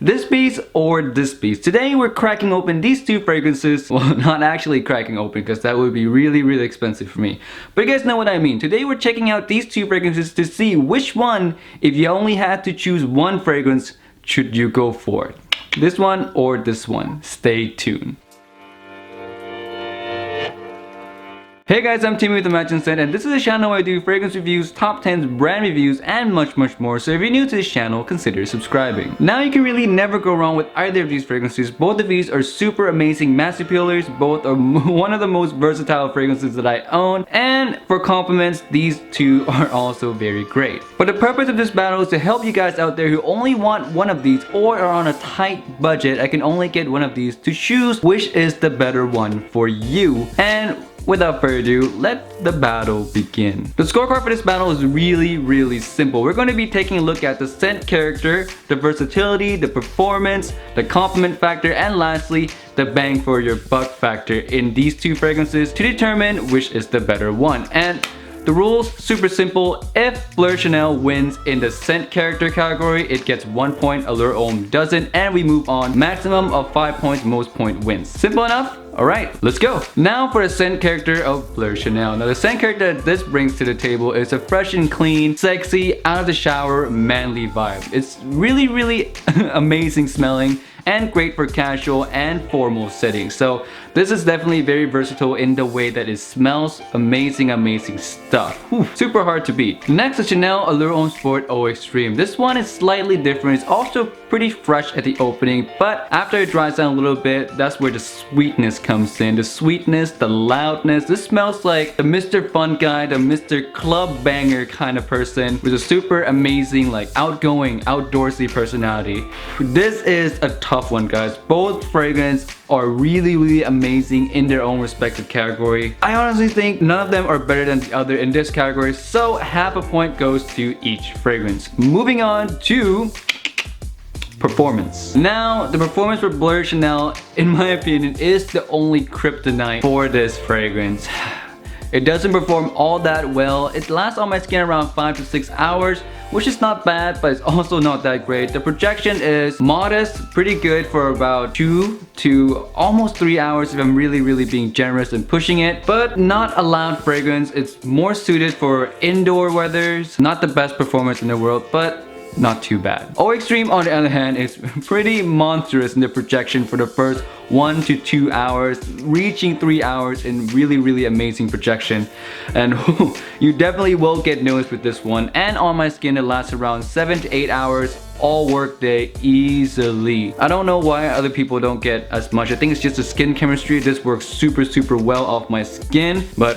This piece or this piece. Today we're cracking open these two fragrances. Well, not actually cracking open because that would be really expensive for me. But you guys know what I mean. Today we're checking out these two fragrances to see which one, if you only had to choose one fragrance, should you go for it. This one or this one. Stay tuned. Hey guys, I'm Timmy with the Matching Set, and this is a channel where I do fragrance reviews, top 10s, brand reviews, and much more. So if you're new to this channel, consider subscribing. Now you can really never go wrong with either of these fragrances. Both of these are super amazing mass appealers. Both are one of the most versatile fragrances that I own. And for compliments, these two are also very great. But the purpose of this battle is to help you guys out there who only want one of these or are on a tight budget. I can only get one of these to choose which is the better one for you. And without further ado, let the battle begin. The scorecard for this battle is really simple. We're going to be taking a look at the scent character, the versatility, the performance, the compliment factor, and lastly, the bang for your buck factor in these two fragrances to determine which is the better one. And the rules, super simple. If Bleu De Chanel wins in the scent character category, it gets 1 point, Allure Homme doesn't, and we move on. Maximum of 5 points, most point wins. Simple enough? Alright, let's go. Now for the scent character of Bleu De Chanel. Now the scent character that this brings to the table is a fresh and clean, sexy, out of the shower, manly vibe. It's really amazing smelling and great for casual and formal settings. So this is definitely very versatile in the way that it smells. Amazing stuff. Whew, super hard to beat. Next is Chanel Allure Homme Sport Eau Extreme. This one is slightly different. It's also pretty fresh at the opening, but after it dries down a little bit, that's where the sweetness comes in. The sweetness, the loudness. This smells like the Mr. Fun guy, the Mr. Club Banger kind of person with a super amazing, like outgoing, outdoorsy personality. This is a tough one, guys. Both fragrances are really amazing in their own respective category. I honestly think none of them are better than the other in this category, so half a point goes to each fragrance. Moving on to performance. Now, the performance for Bleu De Chanel, in my opinion, is the only kryptonite for this fragrance. It doesn't perform all that well. It lasts on my skin around 5 to 6 hours, which is not bad, but it's also not that great. The projection is modest, pretty good for about 2 to almost 3 hours if I'm really being generous and pushing it, but not a loud fragrance. It's more suited for indoor weathers. Not the best performance in the world, but not too bad. Eau Extreme, on the other hand, is pretty monstrous in the projection for the first 1 to 2 hours, reaching 3 hours in really amazing projection. And you definitely will get noticed with this one. And on my skin, it lasts around 7 to 8 hours all work day easily. I don't know why other people don't get as much. I think it's just the skin chemistry. This works super well off my skin. But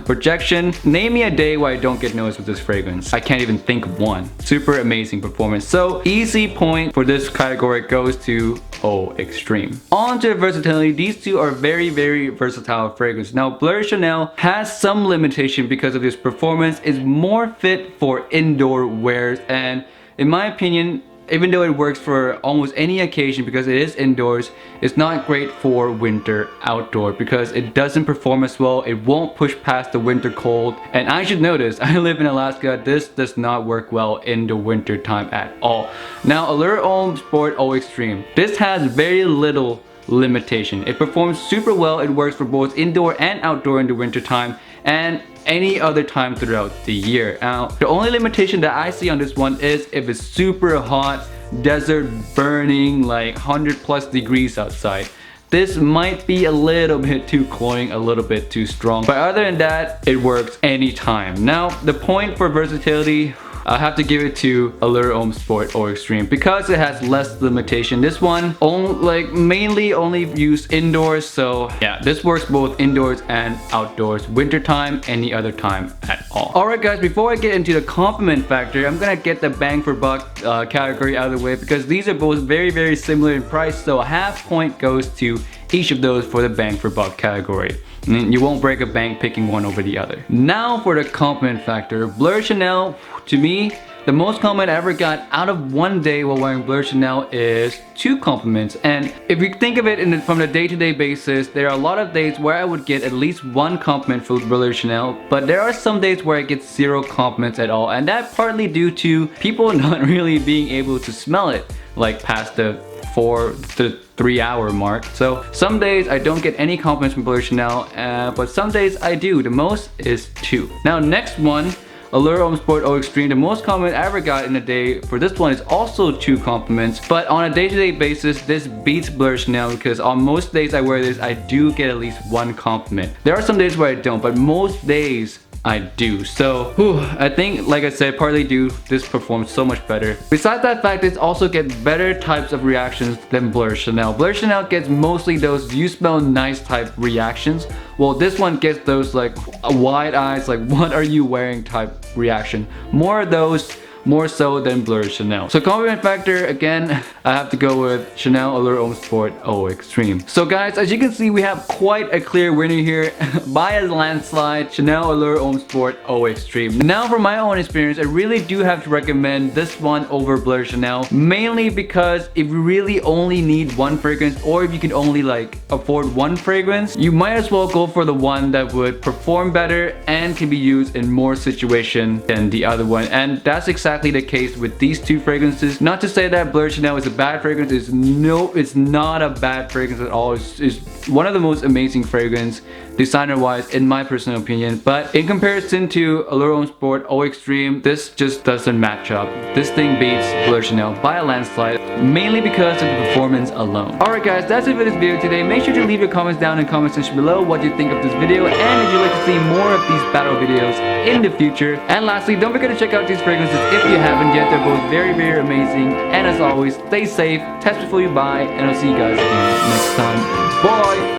projection. Name me a day where I don't get noticed with this fragrance. I can't even think of one. Super amazing performance. So easy point for this category goes to Eau Extreme. On to the versatility. These two are very versatile fragrances. Now Bleu De Chanel has some limitation because of this performance. It's more fit for indoor wears, and in my opinion, even though it works for almost any occasion because it is indoors, it's not great for winter outdoor because it doesn't perform as well. It won't push past the winter cold. And I should notice, I live in Alaska. This does not work well in the winter time at all. Now Allure Homme Sport Eau Extreme. This has very little limitation. It performs super well. It works for both indoor and outdoor in the winter time and any other time throughout the year. Now, the only limitation that I see on this one is if it's super hot, desert burning, like 100+ degrees outside. This might be a little bit too cloying, a little bit too strong. But other than that, it works anytime. Now, the point for versatility, I have to give it to Allure Homme Sport Eau Extreme because it has less limitation. This one mainly only used indoors, so yeah, this works both indoors and outdoors, wintertime, any other time at all. Alright guys, before I get into the compliment factor, I'm gonna get the bang for buck category out of the way because these are both very similar in price, so a half point goes to each of those for the bang for buck category. You won't break a bank picking one over the other. Now for the compliment factor. Bleu De Chanel, to me, the most compliment I ever got out of one day while wearing Bleu De Chanel is 2 compliments. And if you think of it from the day-to-day basis, there are a lot of days where I would get at least 1 compliment for Bleu De Chanel, but there are some days where I get 0 compliments at all, and that partly due to people not really being able to smell it. like past the 4 to 3 hour mark. So some days I don't get any compliments from Bleu De Chanel, but some days I do. The most is 2. Now next one, Allure Homme Sport O Extreme. The most compliment I ever got in a day for this one is also 2 compliments, but on a day-to-day basis this beats Bleu De Chanel because on most days I wear this I do get at least 1 compliment. There are some days where I don't, but most days I do. So I think, like I said, partly due this performs so much better. Besides that fact, it also gets better types of reactions than Bleu De Chanel. Bleu De Chanel gets mostly those "you smell nice" type reactions. Well, this one gets those like wide eyes, like what are you wearing type reaction. More of those, more so than Bleu De Chanel. So compliment factor, again, I have to go with Chanel Allure Homme Sport O Extreme. So guys, as you can see, we have quite a clear winner here by a landslide, Chanel Allure Homme Sport O Extreme. Now for my own experience, I really do have to recommend this one over Bleu De Chanel, mainly because if you really only need 1 fragrance, or if you can only like afford 1 fragrance, you might as well go for the one that would perform better and can be used in more situations than the other one. And that's exactly the case with these 2 fragrances. Not to say that Bleu De Chanel is a bad fragrance. It's not a bad fragrance at all. It's one of the most amazing fragrance designer wise in my personal opinion, but in comparison to Allure Homme Sport O Extreme, this just doesn't match up. This thing beats Bleu De Chanel by a landslide, mainly because of the performance alone. Alright guys, that's it for this video today. Make sure to leave your comments down in the comment section below what you think of this video, and if you'd like to see more of these battle videos in the future. And lastly, don't forget to check out these fragrances if you haven't yet. They're both very, very amazing, and as always, stay safe, test before you buy, and I'll see you guys again next time. Bye!